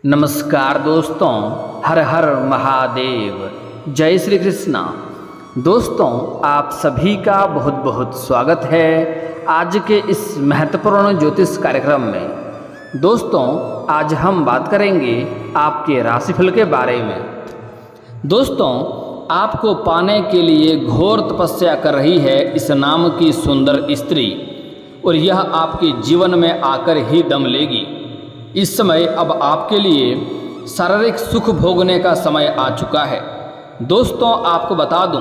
नमस्कार दोस्तों, हर हर महादेव, जय श्री कृष्णा। दोस्तों, आप सभी का बहुत बहुत स्वागत है आज के इस महत्वपूर्ण ज्योतिष कार्यक्रम में। दोस्तों, आज हम बात करेंगे आपके राशिफल के बारे में। दोस्तों, आपको पाने के लिए घोर तपस्या कर रही है इस नाम की सुंदर स्त्री, और यह आपके जीवन में आकर ही दम लेगी। इस समय अब आपके लिए शारीरिक सुख भोगने का समय आ चुका है। दोस्तों, आपको बता दूं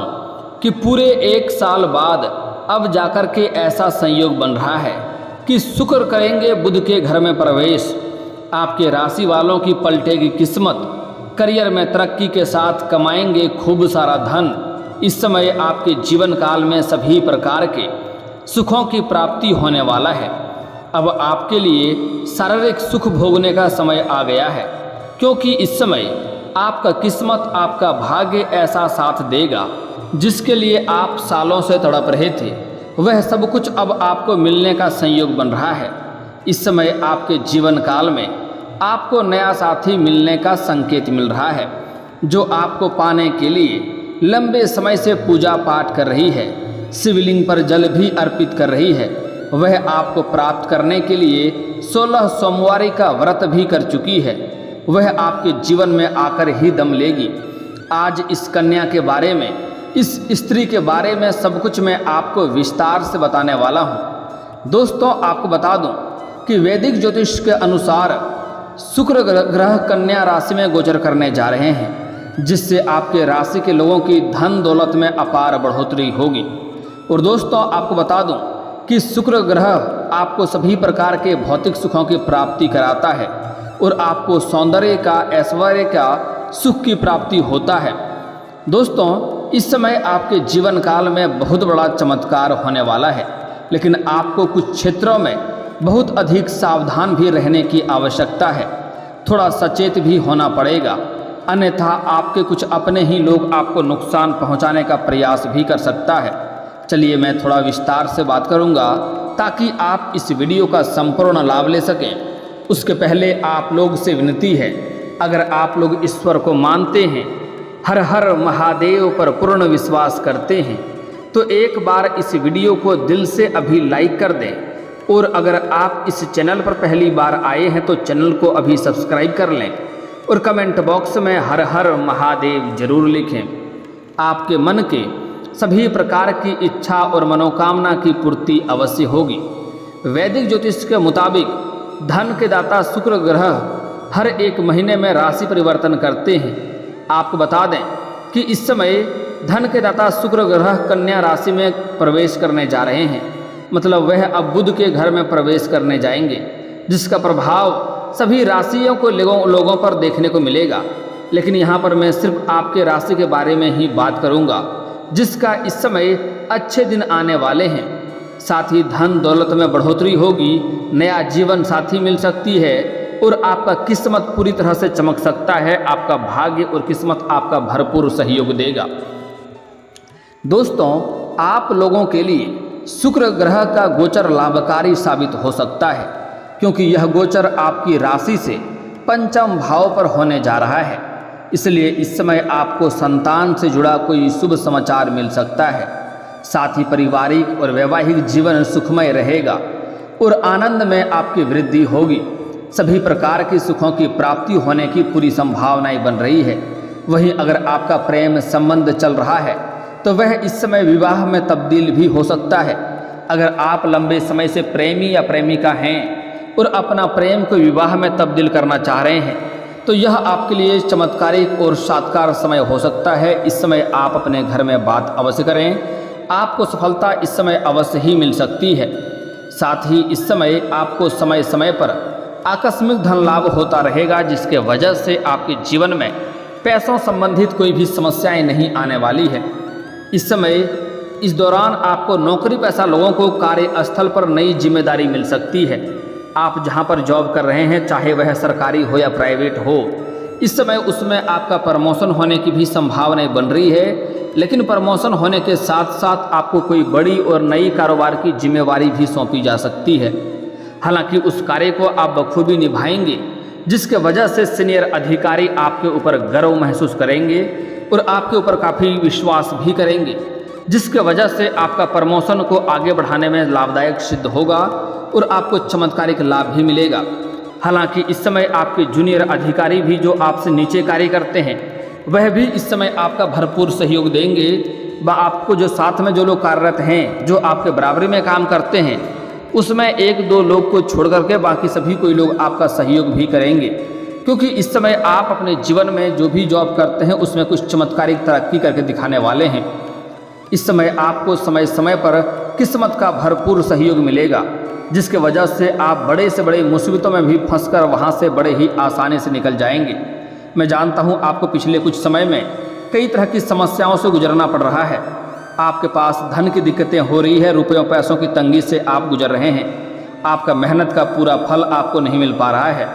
कि पूरे 1 साल बाद अब जाकर के ऐसा संयोग बन रहा है कि शुक्र करेंगे बुध के घर में प्रवेश। आपके राशि वालों की पलटेगी किस्मत, करियर में तरक्की के साथ कमाएंगे खूब सारा धन। इस समय आपके जीवन काल में सभी प्रकार के सुखों की प्राप्ति होने वाला है। अब आपके लिए शारीरिक सुख भोगने का समय आ गया है, क्योंकि इस समय आपका किस्मत, आपका भाग्य ऐसा साथ देगा जिसके लिए आप सालों से तड़प रहे थे। वह सब कुछ अब आपको मिलने का संयोग बन रहा है। इस समय आपके जीवन काल में आपको नया साथी मिलने का संकेत मिल रहा है, जो आपको पाने के लिए लंबे समय से पूजा पाठ कर रही है, शिवलिंग पर जल भी अर्पित कर रही है। वह आपको प्राप्त करने के लिए 16 सोमवारी का व्रत भी कर चुकी है। वह आपके जीवन में आकर ही दम लेगी। आज इस कन्या के बारे में, इस स्त्री के बारे में सब कुछ मैं आपको विस्तार से बताने वाला हूँ। दोस्तों, आपको बता दूँ कि वैदिक ज्योतिष के अनुसार शुक्र ग्रह कन्या राशि में गोचर करने जा रहे हैं, जिससे आपके राशि के लोगों की धन दौलत में अपार बढ़ोतरी होगी। और दोस्तों, आपको बता दूँ कि शुक्र ग्रह आपको सभी प्रकार के भौतिक सुखों की प्राप्ति कराता है और आपको सौंदर्य का, ऐश्वर्य का, सुख की प्राप्ति होता है। दोस्तों, इस समय आपके जीवन काल में बहुत बड़ा चमत्कार होने वाला है, लेकिन आपको कुछ क्षेत्रों में बहुत अधिक सावधान भी रहने की आवश्यकता है। थोड़ा सचेत भी होना पड़ेगा, अन्यथा आपके कुछ अपने ही लोग आपको नुकसान पहुंचाने का प्रयास भी कर सकता है। चलिए, मैं थोड़ा विस्तार से बात करूंगा ताकि आप इस वीडियो का संपूर्ण लाभ ले सकें। उसके पहले आप लोग से विनती है, अगर आप लोग ईश्वर को मानते हैं, हर हर महादेव पर पूर्ण विश्वास करते हैं, तो एक बार इस वीडियो को दिल से अभी लाइक कर दें। और अगर आप इस चैनल पर पहली बार आए हैं तो चैनल को अभी सब्सक्राइब कर लें और कमेंट बॉक्स में हर हर महादेव जरूर लिखें। आपके मन के सभी प्रकार की इच्छा और मनोकामना की पूर्ति अवश्य होगी। वैदिक ज्योतिष के मुताबिक धन के दाता शुक्र ग्रह हर 1 महीने में राशि परिवर्तन करते हैं। आपको बता दें कि इस समय धन के दाता शुक्र ग्रह कन्या राशि में प्रवेश करने जा रहे हैं। मतलब वह अब बुध के घर में प्रवेश करने जाएंगे, जिसका प्रभाव सभी राशियों को लोगों पर देखने को मिलेगा। लेकिन यहाँ पर मैं सिर्फ आपके राशि के बारे में ही बात करूँगा, जिसका इस समय अच्छे दिन आने वाले हैं। साथ ही धन दौलत में बढ़ोतरी होगी, नया जीवन साथी मिल सकती है और आपका किस्मत पूरी तरह से चमक सकता है। आपका भाग्य और किस्मत आपका भरपूर सहयोग देगा। दोस्तों, आप लोगों के लिए शुक्र ग्रह का गोचर लाभकारी साबित हो सकता है, क्योंकि यह गोचर आपकी राशि से पंचम भाव पर होने जा रहा है। इसलिए इस समय आपको संतान से जुड़ा कोई शुभ समाचार मिल सकता है। साथ ही पारिवारिक और वैवाहिक जीवन सुखमय रहेगा और आनंद में आपकी वृद्धि होगी। सभी प्रकार के सुखों की प्राप्ति होने की पूरी संभावनाएं बन रही है। वहीं अगर आपका प्रेम संबंध चल रहा है तो वह इस समय विवाह में तब्दील भी हो सकता है। अगर आप लंबे समय से प्रेमी या प्रेमिका हैं और अपना प्रेम को विवाह में तब्दील करना चाह रहे हैं, तो यह आपके लिए चमत्कारिक और साक्षात्कार समय हो सकता है। इस समय आप अपने घर में बात अवश्य करें, आपको सफलता इस समय अवश्य ही मिल सकती है। साथ ही इस समय आपको समय समय पर आकस्मिक धन लाभ होता रहेगा, जिसके वजह से आपके जीवन में पैसों संबंधित कोई भी समस्याएं नहीं आने वाली है। इस समय, इस दौरान आपको नौकरी पेशा लोगों को कार्यस्थल पर नई जिम्मेदारी मिल सकती है। आप जहां पर जॉब कर रहे हैं, चाहे वह सरकारी हो या प्राइवेट हो, इस समय उसमें आपका प्रमोशन होने की भी संभावनाएं बन रही है। लेकिन प्रमोशन होने के साथ साथ आपको कोई बड़ी और नई कारोबार की जिम्मेवारी भी सौंपी जा सकती है। हालांकि उस कार्य को आप बखूबी निभाएंगे, जिसके वजह से सीनियर अधिकारी आपके ऊपर गर्व महसूस करेंगे और आपके ऊपर काफ़ी विश्वास भी करेंगे, जिसके वजह से आपका प्रमोशन को आगे बढ़ाने में लाभदायक सिद्ध होगा और आपको चमत्कारिक लाभ भी मिलेगा। हालांकि इस समय आपके जूनियर अधिकारी भी जो आपसे नीचे कार्य करते हैं वह भी इस समय आपका भरपूर सहयोग देंगे। व आपको जो साथ में जो लोग कार्यरत हैं, जो आपके बराबरी में काम करते हैं, उसमें एक दो लोग को छोड़ करके बाकी सभी कोई लोग आपका सहयोग भी करेंगे, क्योंकि इस समय आप अपने जीवन में जो भी जॉब करते हैं उसमें कुछ चमत्कारिक तरक्की करके दिखाने वाले हैं। इस समय आपको समय समय पर किस्मत का भरपूर सहयोग मिलेगा, जिसके वजह से आप बड़े से बड़े मुसीबतों में भी फंसकर वहां से बड़े ही आसानी से निकल जाएंगे। मैं जानता हूं आपको पिछले कुछ समय में कई तरह की समस्याओं से गुजरना पड़ रहा है। आपके पास धन की दिक्कतें हो रही है, रुपयों पैसों की तंगी से आप गुजर रहे हैं। आपका मेहनत का पूरा फल आपको नहीं मिल पा रहा है।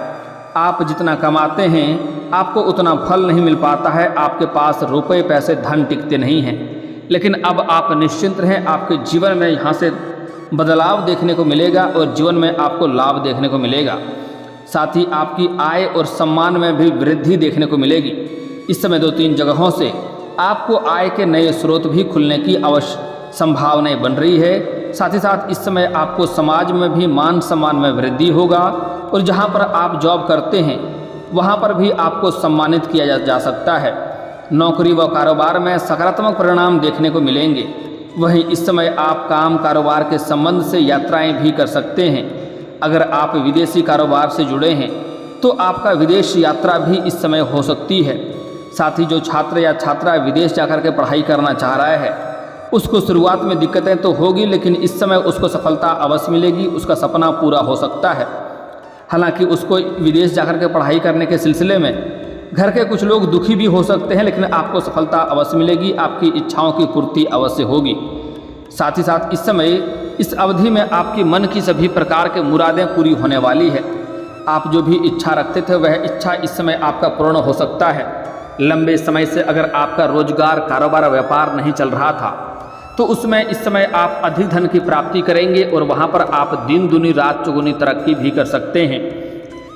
आप जितना कमाते हैं आपको उतना फल नहीं मिल पाता है। आपके पास रुपये पैसे धन टिकते नहीं हैं। लेकिन अब आप निश्चिंत रहें, आपके जीवन में यहाँ से बदलाव देखने को मिलेगा और जीवन में आपको लाभ देखने को मिलेगा। साथ ही आपकी आय और सम्मान में भी वृद्धि देखने को मिलेगी। इस समय 2-3 जगहों से आपको आय के नए स्रोत भी खुलने की अवश्य संभावनाएं बन रही है। साथ ही साथ इस समय आपको समाज में भी मान सम्मान में वृद्धि होगा और जहां पर आप जॉब करते हैं वहां पर भी आपको सम्मानित किया जा सकता है। नौकरी व कारोबार में सकारात्मक परिणाम देखने को मिलेंगे। वहीं इस समय आप काम कारोबार के संबंध से यात्राएं भी कर सकते हैं। अगर आप विदेशी कारोबार से जुड़े हैं तो आपका विदेश यात्रा भी इस समय हो सकती है। साथ ही जो छात्र या छात्रा विदेश जाकर के पढ़ाई करना चाह रहा है उसको शुरुआत में दिक्कतें तो होगी, लेकिन इस समय उसको सफलता अवश्य मिलेगी, उसका सपना पूरा हो सकता है। हालांकि उसको विदेश जाकर के पढ़ाई करने के सिलसिले में घर के कुछ लोग दुखी भी हो सकते हैं, लेकिन आपको सफलता अवश्य मिलेगी, आपकी इच्छाओं की पूर्ति अवश्य होगी। साथ ही साथ इस समय इस अवधि में आपकी मन की सभी प्रकार के मुरादें पूरी होने वाली है। आप जो भी इच्छा रखते थे वह इच्छा इस समय आपका पूर्ण हो सकता है। लंबे समय से अगर आपका रोजगार कारोबार व्यापार नहीं चल रहा था तो उसमें इस समय आप अधिक धन की प्राप्ति करेंगे और वहाँ पर आप दिन दुनी रात चौगुनी तरक्की भी कर सकते हैं।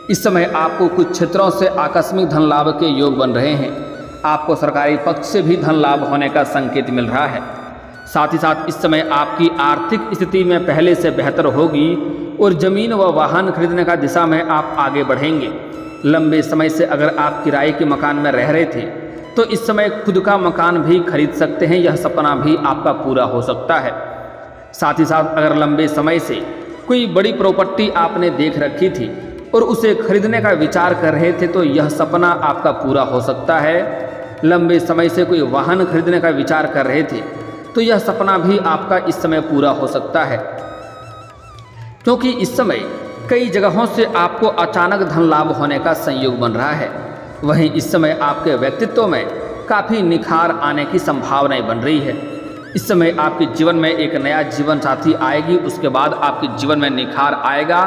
इस समय आपको कुछ क्षेत्रों से आकस्मिक धन लाभ के योग बन रहे हैं। आपको सरकारी पक्ष से भी धन लाभ होने का संकेत मिल रहा है। साथ ही साथ इस समय आपकी आर्थिक स्थिति में पहले से बेहतर होगी और जमीन व वाहन खरीदने का दिशा में आप आगे बढ़ेंगे। लंबे समय से अगर आप किराए के मकान में रह रहे थे तो इस समय खुद का मकान भी खरीद सकते हैं, यह सपना भी आपका पूरा हो सकता है। साथ ही साथ अगर लंबे समय से कोई बड़ी प्रॉपर्टी आपने देख रखी थी और उसे खरीदने का विचार कर रहे थे तो यह सपना आपका पूरा हो सकता है। लंबे समय से कोई वाहन खरीदने का विचार कर रहे थे तो यह सपना भी आपका इस समय पूरा हो सकता है, क्योंकि इस समय कई जगहों से आपको अचानक धन लाभ होने का संयोग बन रहा है। वहीं इस समय आपके व्यक्तित्व में काफ़ी निखार आने की संभावनाएं बन रही है। इस समय आपके जीवन में एक नया जीवन साथी आएगी, उसके बाद आपके जीवन में निखार आएगा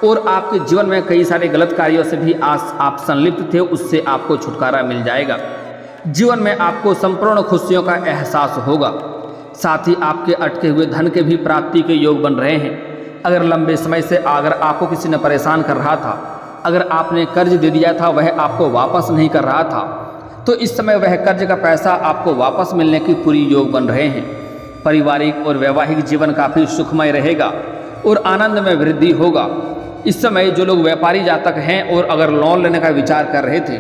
और आपके जीवन में कई सारे गलत कार्यों से भी आप संलिप्त थे, उससे आपको छुटकारा मिल जाएगा। जीवन में आपको संपूर्ण खुशियों का एहसास होगा। साथ ही आपके अटके हुए धन के भी प्राप्ति के योग बन रहे हैं। अगर लंबे समय से अगर आपको किसी ने परेशान कर रहा था, अगर आपने कर्ज दे दिया था वह आपको वापस नहीं कर रहा था, तो इस समय वह कर्ज का पैसा आपको वापस मिलने की पूरी योग बन रहे हैं। पारिवारिक और वैवाहिक जीवन काफ़ी सुखमय रहेगा और आनंद में वृद्धि होगा। इस समय जो लोग व्यापारी जातक हैं और अगर लोन लेने का विचार कर रहे थे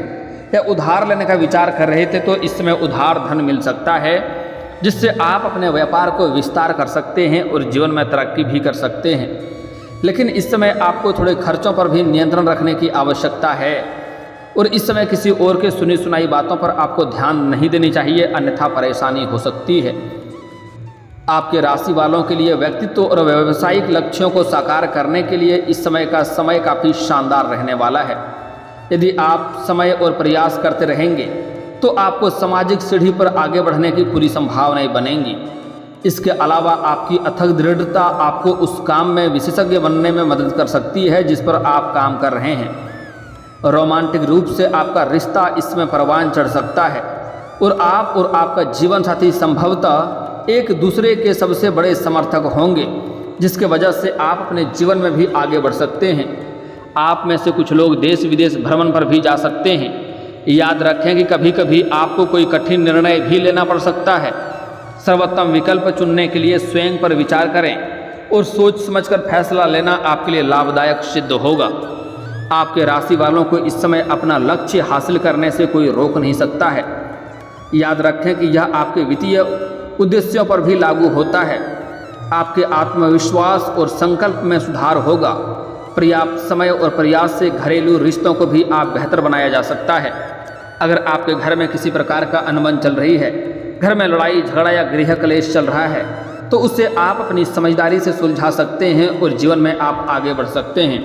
या उधार लेने का विचार कर रहे थे तो इस समय उधार धन मिल सकता है, जिससे आप अपने व्यापार को विस्तार कर सकते हैं और जीवन में तरक्की भी कर सकते हैं। लेकिन इस समय आपको थोड़े खर्चों पर भी नियंत्रण रखने की आवश्यकता है और इस समय किसी और के सुनी सुनाई बातों पर आपको ध्यान नहीं देनी चाहिए, अन्यथा परेशानी हो सकती है। आपके राशि वालों के लिए व्यक्तित्व और व्यावसायिक लक्ष्यों को साकार करने के लिए इस समय का समय काफ़ी शानदार रहने वाला है। यदि आप समय और प्रयास करते रहेंगे तो आपको सामाजिक सीढ़ी पर आगे बढ़ने की पूरी संभावनाएं बनेंगी। इसके अलावा आपकी अथक दृढ़ता आपको उस काम में विशेषज्ञ बनने में मदद कर सकती है जिस पर आप काम कर रहे हैं। रोमांटिक रूप से आपका रिश्ता इसमें परवान चढ़ सकता है और आप और आपका जीवन साथी संभवतः एक दूसरे के सबसे बड़े समर्थक होंगे, जिसके वजह से आप अपने जीवन में भी आगे बढ़ सकते हैं। आप में से कुछ लोग देश विदेश भ्रमण पर भी जा सकते हैं। याद रखें कि कभी कभी आपको कोई कठिन निर्णय भी लेना पड़ सकता है। सर्वोत्तम विकल्प चुनने के लिए स्वयं पर विचार करें और सोच समझकर फैसला लेना आपके लिए लाभदायक सिद्ध होगा। आपके राशि वालों को इस समय अपना लक्ष्य हासिल करने से कोई रोक नहीं सकता है। याद रखें कि यह आपके वित्तीय उद्देश्यों पर भी लागू होता है। आपके आत्मविश्वास और संकल्प में सुधार होगा। पर्याप्त समय और प्रयास से घरेलू रिश्तों को भी आप बेहतर बनाया जा सकता है। अगर आपके घर में किसी प्रकार का अनबन चल रही है, घर में लड़ाई झगड़ा या गृह क्लेश चल रहा है, तो उसे आप अपनी समझदारी से सुलझा सकते हैं और जीवन में आप आगे बढ़ सकते हैं।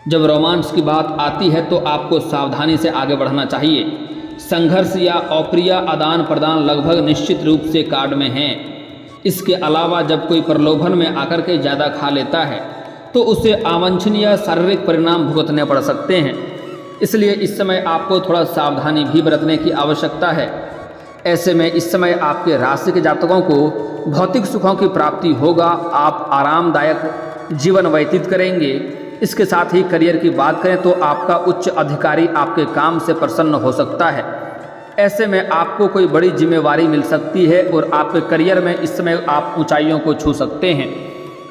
जब रोमांस की बात आती है तो आपको सावधानी से आगे बढ़ना चाहिए। संघर्ष या अप्रिय आदान प्रदान लगभग निश्चित रूप से कार्ड में हैं। इसके अलावा जब कोई प्रलोभन में आकर के ज़्यादा खा लेता है तो उसे अवांछनीय शारीरिक परिणाम भुगतने पड़ सकते हैं। इसलिए इस समय आपको थोड़ा सावधानी भी बरतने की आवश्यकता है। ऐसे में इस समय आपके राशि के जातकों को भौतिक सुखों की प्राप्ति होगा। आप आरामदायक जीवन व्यतीत करेंगे। इसके साथ ही करियर की बात करें तो आपका उच्च अधिकारी आपके काम से प्रसन्न हो सकता है। ऐसे में आपको कोई बड़ी जिम्मेवारी मिल सकती है और आपके करियर में इस समय आप ऊंचाइयों को छू सकते हैं।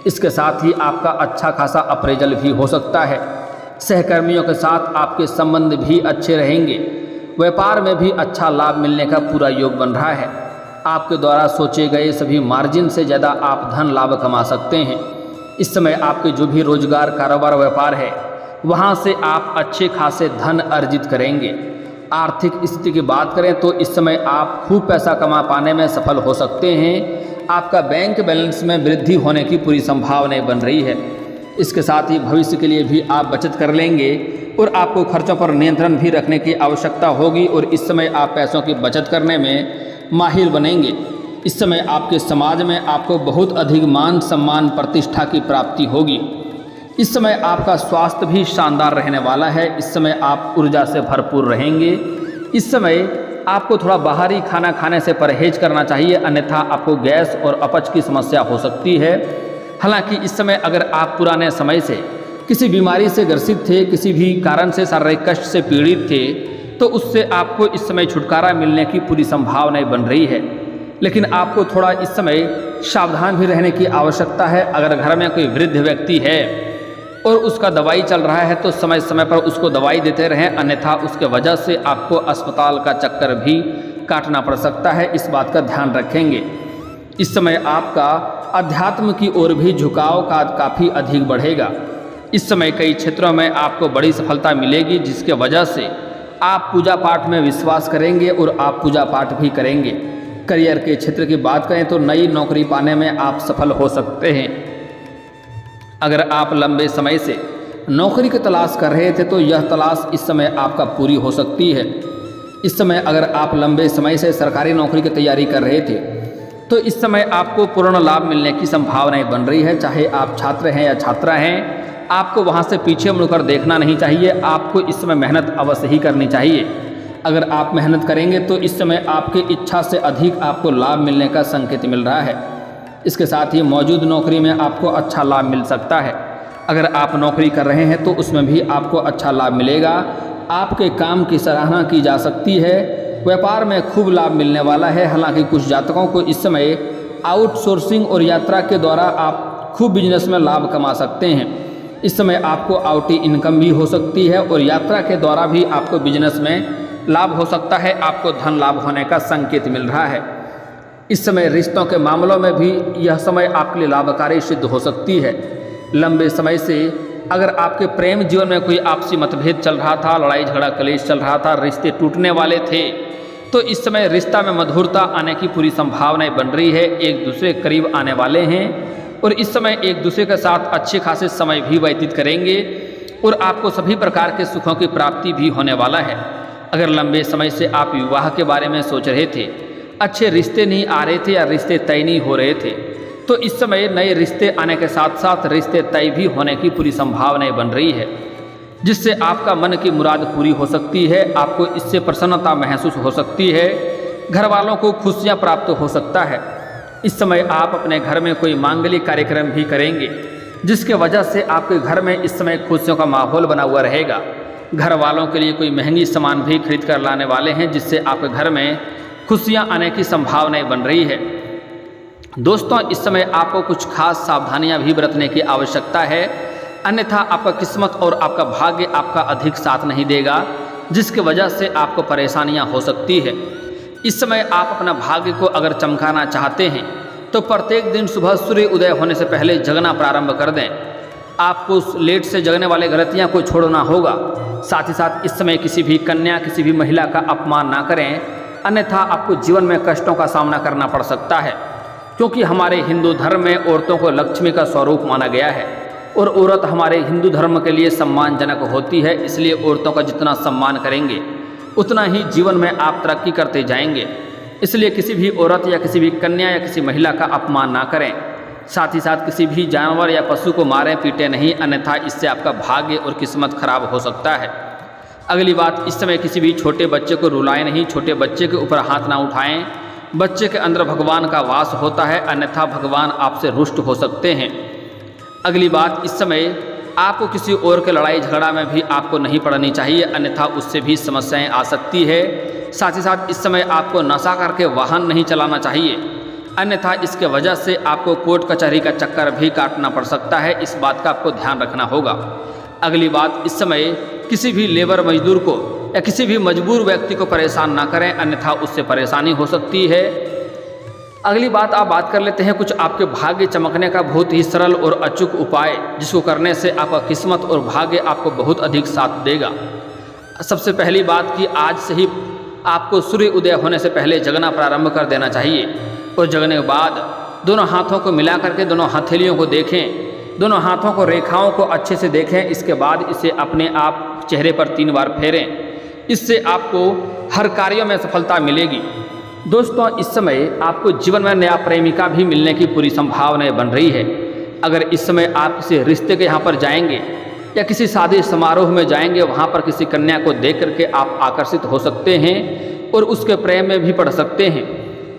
इसके साथ ही आपका अच्छा खासा अप्रेजल भी हो सकता है। सहकर्मियों के साथ आपके संबंध भी अच्छे रहेंगे। व्यापार में भी अच्छा लाभ मिलने का पूरा योग बन रहा है। आपके द्वारा सोचे गए सभी मार्जिन से ज़्यादा आप धन लाभ कमा सकते हैं। इस समय आपके जो भी रोजगार कारोबार व्यापार है वहाँ से आप अच्छे खासे धन अर्जित करेंगे। आर्थिक स्थिति की बात करें तो इस समय आप खूब पैसा कमा पाने में सफल हो सकते हैं। आपका बैंक बैलेंस में वृद्धि होने की पूरी संभावनाएं बन रही है। इसके साथ ही भविष्य के लिए भी आप बचत कर लेंगे और आपको खर्चों पर नियंत्रण भी रखने की आवश्यकता होगी और इस समय आप पैसों की बचत करने में माहिर बनेंगे। इस समय आपके समाज में आपको बहुत अधिक मान सम्मान प्रतिष्ठा की प्राप्ति होगी। इस समय आपका स्वास्थ्य भी शानदार रहने वाला है। इस समय आप ऊर्जा से भरपूर रहेंगे। इस समय आपको थोड़ा बाहरी खाना खाने से परहेज करना चाहिए, अन्यथा आपको गैस और अपच की समस्या हो सकती है। हालांकि इस समय अगर आप पुराने समय से किसी बीमारी से ग्रसित थे, किसी भी कारण से शारीरिक कष्ट से पीड़ित थे, तो उससे आपको इस समय छुटकारा मिलने की पूरी संभावनाएं बन रही है। लेकिन आपको थोड़ा इस समय सावधान भी रहने की आवश्यकता है। अगर घर में कोई वृद्ध व्यक्ति है और उसका दवाई चल रहा है तो समय समय पर उसको दवाई देते रहें, अन्यथा उसके वजह से आपको अस्पताल का चक्कर भी काटना पड़ सकता है। इस बात का ध्यान रखेंगे। इस समय आपका अध्यात्म की ओर भी झुकाव का काफ़ी अधिक बढ़ेगा। इस समय कई क्षेत्रों में आपको बड़ी सफलता मिलेगी, जिसके वजह से आप पूजा पाठ में विश्वास करेंगे और आप पूजा पाठ भी करेंगे। करियर के क्षेत्र की बात करें तो नई नौकरी पाने में आप सफल हो सकते हैं। अगर आप लंबे समय से नौकरी की तलाश कर रहे थे तो यह तलाश इस समय आपका पूरी हो सकती है। इस समय अगर आप लंबे समय से सरकारी नौकरी की तैयारी कर रहे थे तो इस समय आपको पूर्ण लाभ मिलने की संभावनाएं बन रही है। चाहे आप छात्र हैं या छात्रा हैं, आपको वहां से पीछे मुड़कर देखना नहीं चाहिए। आपको इस समय मेहनत अवश्य ही करनी चाहिए। अगर आप मेहनत करेंगे तो इस समय आपकी इच्छा से अधिक आपको लाभ मिलने का संकेत मिल रहा है। इसके साथ ही मौजूद नौकरी में आपको अच्छा लाभ मिल सकता है। अगर आप नौकरी कर रहे हैं तो उसमें भी आपको अच्छा लाभ मिलेगा। आपके काम की सराहना की जा सकती है। व्यापार में खूब लाभ मिलने वाला है। हालांकि कुछ जातकों को इस समय आउटसोर्सिंग और यात्रा के द्वारा आप खूब बिजनेस में लाभ कमा सकते हैं। इस समय आपको आउटी इनकम भी हो सकती है और यात्रा के द्वारा भी आपको बिजनेस में लाभ हो सकता है। आपको धन लाभ होने का संकेत मिल रहा है। इस समय रिश्तों के मामलों में भी यह समय आपके लिए लाभकारी सिद्ध हो सकती है। लंबे समय से अगर आपके प्रेम जीवन में कोई आपसी मतभेद चल रहा था, लड़ाई झगड़ा कलेश चल रहा था, रिश्ते टूटने वाले थे, तो इस समय रिश्ता में मधुरता आने की पूरी संभावनाएं बन रही है। एक दूसरे के करीब आने वाले हैं और इस समय एक दूसरे के साथ अच्छे खासे समय भी व्यतीत करेंगे और आपको सभी प्रकार के सुखों की प्राप्ति भी होने वाला है। अगर लंबे समय से आप विवाह के बारे में सोच रहे थे, अच्छे रिश्ते नहीं आ रहे थे या रिश्ते तय नहीं हो रहे थे, तो इस समय नए रिश्ते आने के साथ साथ रिश्ते तय भी होने की पूरी संभावनाएं बन रही है, जिससे आपका मन की मुराद पूरी हो सकती है। आपको इससे प्रसन्नता महसूस हो सकती है। घर वालों को खुशियां प्राप्त हो सकता है। इस समय आप अपने घर में कोई मांगलिक कार्यक्रम भी करेंगे। जिसके वजह से आपके घर में इस समय खुशियों का माहौल बना हुआ रहेगा। घर वालों के लिए कोई महंगी सामान भी खरीद कर लाने वाले हैं, जिससे आपके घर में खुशियां आने की संभावनाएं बन रही है। दोस्तों, इस समय आपको कुछ खास सावधानियां भी बरतने की आवश्यकता है, अन्यथा आपका किस्मत और आपका भाग्य आपका अधिक साथ नहीं देगा, जिसके वजह से आपको परेशानियां हो सकती है। इस समय आप अपना भाग्य को अगर चमकाना चाहते हैं तो प्रत्येक दिन सुबह सूर्य उदय होने से पहले जगना प्रारंभ कर दें। आपको लेट से जगने वाले गलतियां को छोड़ना होगा। साथ ही साथ इस समय किसी भी कन्या, किसी भी महिला का अपमान ना करें, अन्यथा आपको जीवन में कष्टों का सामना करना पड़ सकता है, क्योंकि हमारे हिंदू धर्म में औरतों को लक्ष्मी का स्वरूप माना गया है और औरत हमारे हिंदू धर्म के लिए सम्मानजनक होती है। इसलिए औरतों का जितना सम्मान करेंगे उतना ही जीवन में आप तरक्की करते जाएंगे। इसलिए किसी भी औरत या किसी भी कन्या या किसी महिला का अपमान ना करें। साथ ही साथ किसी भी जानवर या पशु को मारें पीटें नहीं, अन्यथा इससे आपका भाग्य और किस्मत खराब हो सकता है। अगली बात, इस समय किसी भी छोटे बच्चे को रुलाएं नहीं, छोटे बच्चे के ऊपर हाथ ना उठाएं। बच्चे के अंदर भगवान का वास होता है, अन्यथा भगवान आपसे रुष्ट हो सकते हैं। अगली बात, इस समय आपको किसी और के लड़ाई झगड़ा में भी आपको नहीं पड़नी चाहिए, अन्यथा उससे भी समस्याएं आ सकती है। साथ ही साथ इस समय आपको नशा करके वाहन नहीं चलाना चाहिए, अन्यथा इसके वजह से आपको कोर्ट कचहरी का चक्कर भी काटना पड़ सकता है। इस बात का आपको ध्यान रखना होगा। अगली बात, इस समय किसी भी लेबर मजदूर को या किसी भी मजबूर व्यक्ति को परेशान ना करें, अन्यथा उससे परेशानी हो सकती है। अगली बात, आप बात कर लेते हैं कुछ आपके भाग्य चमकने का बहुत ही सरल और अचूक उपाय, जिसको करने से आपका किस्मत और भाग्य आपको बहुत अधिक साथ देगा। सबसे पहली बात कि आज से ही आपको सूर्य उदय होने से पहले जगना प्रारंभ कर देना चाहिए और जगने के बाद दोनों हाथों को मिला करके दोनों हथेलियों को देखें, दोनों हाथों को रेखाओं को अच्छे से देखें। इसके बाद इसे अपने आप चेहरे पर 3 बार फेरें। इससे आपको हर कार्यों में सफलता मिलेगी। दोस्तों, इस समय आपको जीवन में नया प्रेमिका भी मिलने की पूरी संभावनाएं बन रही है। अगर इस समय आप किसी रिश्ते के यहाँ पर जाएंगे या किसी शादी समारोह में जाएंगे, वहाँ पर किसी कन्या को देख करके आप आकर्षित हो सकते हैं और उसके प्रेम में भी पड़ सकते हैं।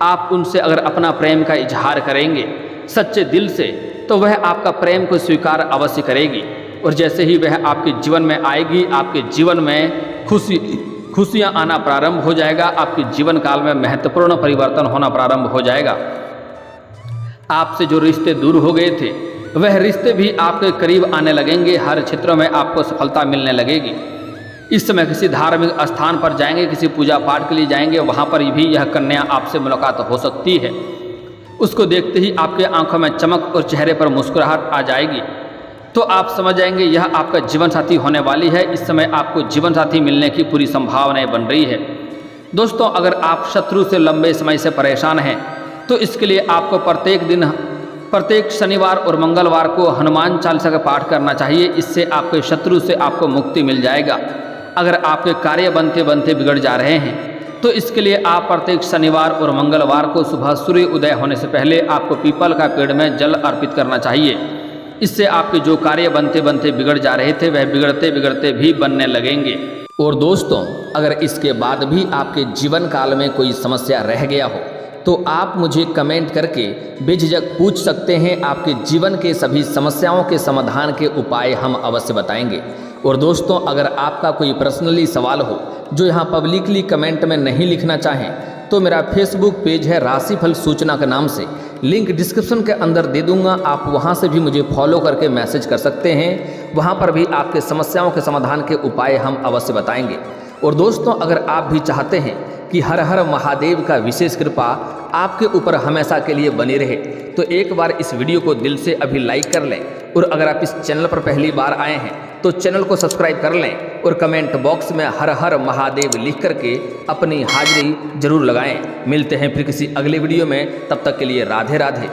आप उनसे अगर अपना प्रेम का इजहार करेंगे सच्चे दिल से, तो वह आपका प्रेम को स्वीकार अवश्य करेगी और जैसे ही वह आपके जीवन में आएगी, आपके जीवन में खुशियाँ आना प्रारंभ हो जाएगा। आपके जीवन काल में महत्वपूर्ण परिवर्तन होना प्रारंभ हो जाएगा। आपसे जो रिश्ते दूर हो गए थे, वह रिश्ते भी आपके करीब आने लगेंगे। हर क्षेत्रों में आपको सफलता मिलने लगेगी। इस समय किसी धार्मिक स्थान पर जाएंगे, किसी पूजा पाठ के लिए जाएंगे, वहाँ पर भी यह कन्या आपसे मुलाकात हो सकती है। उसको देखते ही आपके आंखों में चमक और चेहरे पर मुस्कुराहट आ जाएगी, तो आप समझ जाएंगे यह आपका जीवन साथी होने वाली है। इस समय आपको जीवन साथी मिलने की पूरी संभावनाएं बन रही है। दोस्तों, अगर आप शत्रु से लंबे समय से परेशान हैं, तो इसके लिए आपको प्रत्येक शनिवार और मंगलवार को हनुमान चालीसा का पाठ करना चाहिए। इससे आपके शत्रु से आपको मुक्ति मिल जाएगा। अगर आपके कार्य बनते बनते बिगड़ जा रहे हैं, तो इसके लिए आप प्रत्येक शनिवार और मंगलवार को सुबह सूर्य उदय होने से पहले आपको पीपल का पेड़ में जल अर्पित करना चाहिए। इससे आपके जो कार्य बनते बनते बिगड़ जा रहे थे, वह बिगड़ते बिगड़ते भी बनने लगेंगे। और दोस्तों, अगर इसके बाद भी आपके जीवन काल में कोई समस्या रह गया हो, तो आप मुझे कमेंट करके बेझिझक पूछ सकते हैं। आपके जीवन के सभी समस्याओं के समाधान के उपाय हम अवश्य बताएंगे। और दोस्तों, अगर आपका कोई पर्सनली सवाल हो जो यहाँ पब्लिकली कमेंट में नहीं लिखना चाहें, तो मेरा फेसबुक पेज है राशिफल सूचना के नाम से, लिंक डिस्क्रिप्शन के अंदर दे दूंगा। आप वहाँ से भी मुझे फॉलो करके मैसेज कर सकते हैं। वहाँ पर भी आपके समस्याओं के समाधान के उपाय हम अवश्य बताएंगे। और दोस्तों, अगर आप भी चाहते हैं कि हर हर महादेव का विशेष कृपा आपके ऊपर हमेशा के लिए बनी रहे, तो एक बार इस वीडियो को दिल से अभी लाइक कर लें। और अगर आप इस चैनल पर पहली बार आए हैं, तो चैनल को सब्सक्राइब कर लें और कमेंट बॉक्स में हर हर महादेव लिख करके अपनी हाजिरी जरूर लगाएं। मिलते हैं फिर किसी अगले वीडियो में, तब तक के लिए राधे राधे।